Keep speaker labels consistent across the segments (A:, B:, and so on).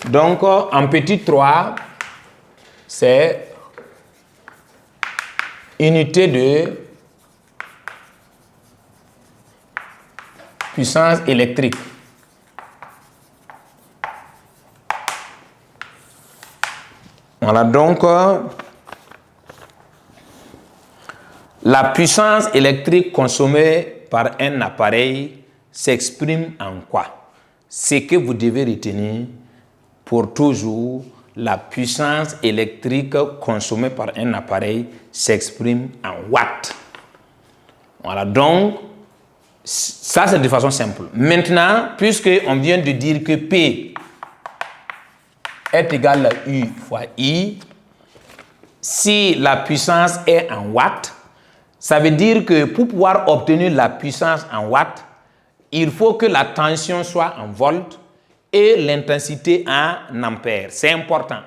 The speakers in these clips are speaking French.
A: Donc, en petit 3, c'est unité de puissance électrique. Voilà, donc, la puissance électrique consommée par un appareil s'exprime en quoi? Ce que vous devez retenir pour toujours, la puissance électrique consommée par un appareil s'exprime en watts. Voilà, donc, ça c'est de façon simple. Maintenant, puisque on vient de dire que P est égal à U fois I, si la puissance est en watts, ça veut dire que pour pouvoir obtenir la puissance en watts, il faut que la tension soit en volts et l'intensité en ampères. C'est important.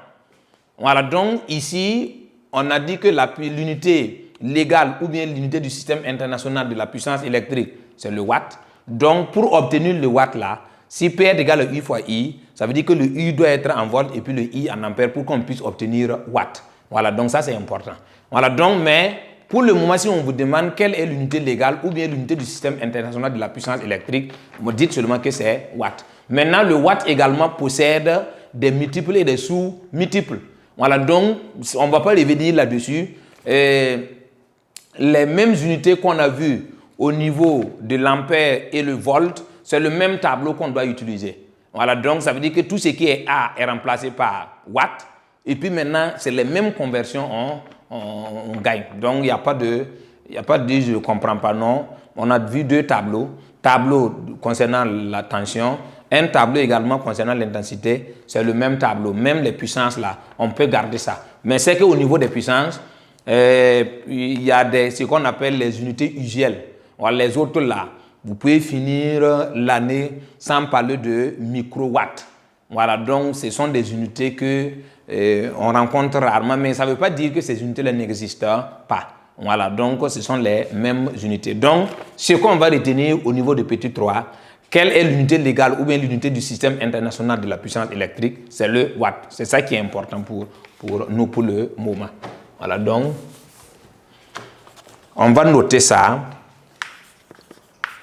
A: Voilà, donc ici, on a dit que l'unité légale ou bien l'unité du système international de la puissance électrique, c'est le watt. Donc, pour obtenir le watt là, si P est égal à U fois I, ça veut dire que le U doit être en volts et puis le I en ampères pour qu'on puisse obtenir watt. Voilà, donc ça c'est important. Voilà, donc, mais pour le moment, si on vous demande quelle est l'unité légale ou bien l'unité du système international de la puissance électrique, vous dites seulement que c'est watt. Maintenant, le watt également possède des multiples et des sous-multiples. Voilà, donc, on ne va pas revenir là-dessus. Les mêmes unités qu'on a vues au niveau de l'ampère et le volt, c'est le même tableau qu'on doit utiliser. Voilà, donc ça veut dire que tout ce qui est A est remplacé par watt. Et puis maintenant, c'est les mêmes conversions on gagne. Donc, il n'y a pas de je ne comprends pas, non. On a vu deux tableaux. Tableau concernant la tension, un tableau également concernant l'intensité. C'est le même tableau. Même les puissances là, on peut garder ça. Mais c'est qu'au niveau des puissances, il y a ce qu'on appelle les unités usuelles. Alors, les autres là, vous pouvez finir l'année sans parler de microwatts. Voilà, donc ce sont des unités que on rencontre rarement, mais ça ne veut pas dire que ces unités-là n'existent pas. Voilà, donc ce sont les mêmes unités. Donc, ce qu'on va retenir au niveau de petit 3, quelle est l'unité légale ou bien l'unité du système international de la puissance électrique? C'est le watt. C'est ça qui est important pour nous pour le moment. Voilà, donc, on va noter ça.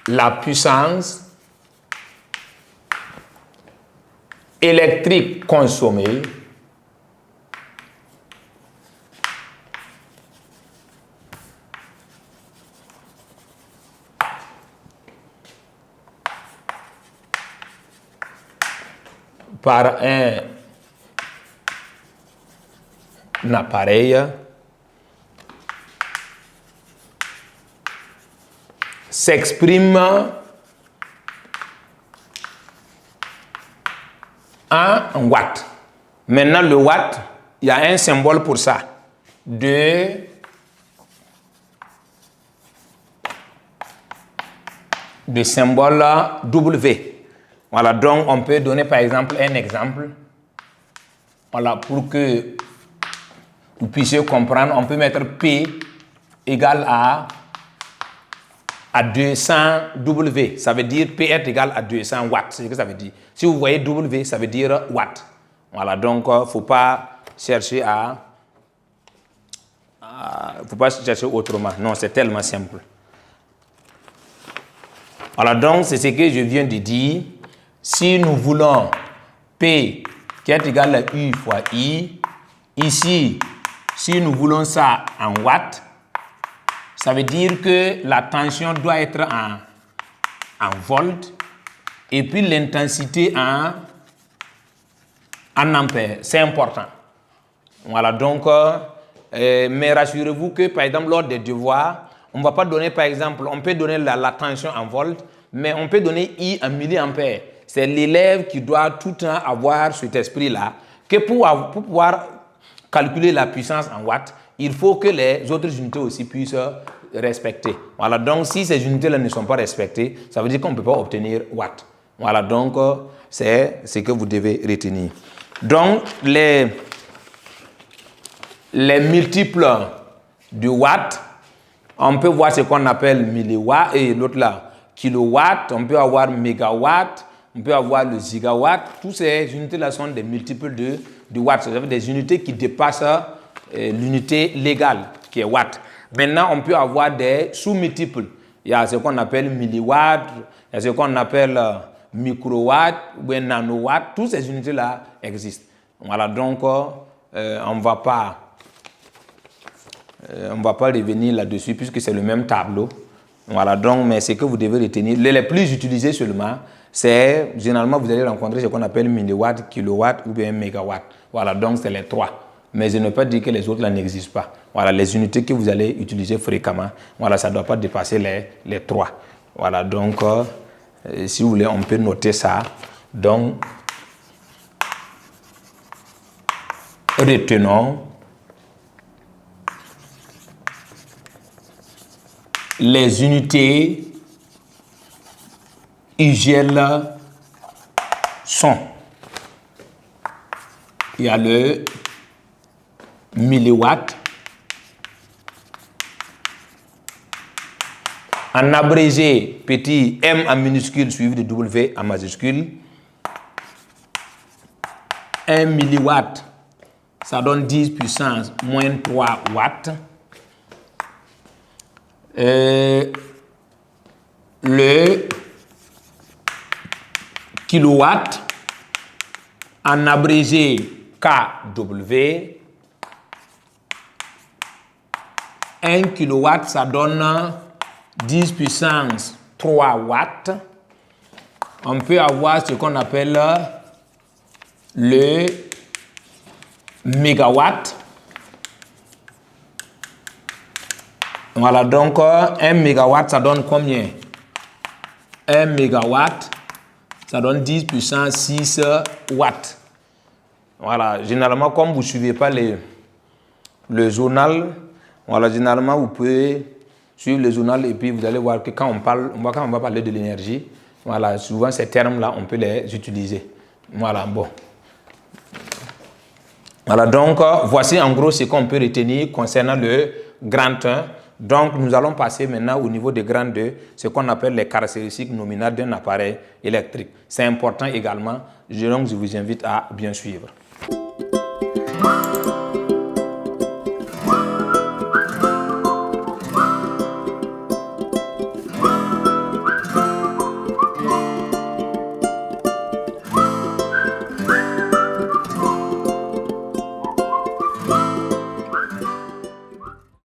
A: La puissance électrique consommée par un appareil s'exprime en watts. Maintenant, le watt, il y a un symbole pour ça. De symbole W. Voilà, donc on peut donner par exemple un exemple. Voilà, pour que vous puissiez comprendre, on peut mettre P égale à 200 W. Ça veut dire P est égal à 200 watts. C'est ce que ça veut dire. Si vous voyez W, ça veut dire watt. Voilà, donc il ne faut pas chercher faut pas chercher autrement. Non, c'est tellement simple. Voilà, donc c'est ce que je viens de dire. Si nous voulons P qui est égal à U fois I, ici, si nous voulons ça en watts, ça veut dire que la tension doit être en volts et puis l'intensité en ampères. C'est important. Voilà, donc, mais rassurez-vous que, par exemple, lors des devoirs, on ne va pas donner, par exemple, on peut donner la tension en volts, mais on peut donner I en milliampères. C'est l'élève qui doit tout le temps avoir cet esprit-là, que pour pouvoir calculer la puissance en watts, il faut que les autres unités aussi puissent respecter. Voilà, donc si ces unités-là ne sont pas respectées, ça veut dire qu'on ne peut pas obtenir watts. Voilà, donc c'est ce que vous devez retenir. Donc, les multiples de watts, on peut voir ce qu'on appelle milliwatts et l'autre là, kilowatts, on peut avoir mégawatts, on peut avoir le gigawatt. Toutes ces unités-là sont des multiples de watts. C'est-à-dire des unités qui dépassent l'unité légale, qui est watt. Maintenant, on peut avoir des sous-multiples. Il y a ce qu'on appelle milliwatts, il y a ce qu'on appelle microwatts ou nanowatts. Toutes ces unités-là existent. Voilà, donc on ne va pas revenir là-dessus puisque c'est le même tableau. Voilà, donc, mais ce que vous devez retenir, les plus utilisés seulement, c'est généralement vous allez rencontrer ce qu'on appelle milliwatts, kilowatts ou bien mégawatts. Voilà, donc c'est les trois. Mais je ne veux pas dire que les autres là n'existent pas. Voilà, les unités que vous allez utiliser fréquemment, voilà, ça ne doit pas dépasser les trois. Voilà, donc si vous voulez, on peut noter ça. Donc, retenons les unités usuelles sont, il y a le milliwatt, en abrégé petit m en minuscule suivi de w en majuscule. 1 milliwatt, ça donne 10 puissance moins 3 watts. Le kilowatt en abrégé kW. 1 kilowatt, ça donne 10 puissance 3 watts. On peut avoir ce qu'on appelle le mégawatt. Voilà, donc 1 mégawatt, ça donne combien? 1 mégawatt, ça donne 10 puissance 6 watts. Voilà, généralement, comme vous ne suivez pas le journal, voilà, généralement, vous pouvez suivre le journal et puis vous allez voir que quand on va parler de l'énergie, voilà, souvent ces termes-là, on peut les utiliser. Voilà, bon. Voilà, donc, voici en gros ce qu'on peut retenir concernant le grand 1. Donc, nous allons passer maintenant au niveau de grand 2, ce qu'on appelle les caractéristiques nominales d'un appareil électrique. C'est important également, donc je vous invite à bien suivre.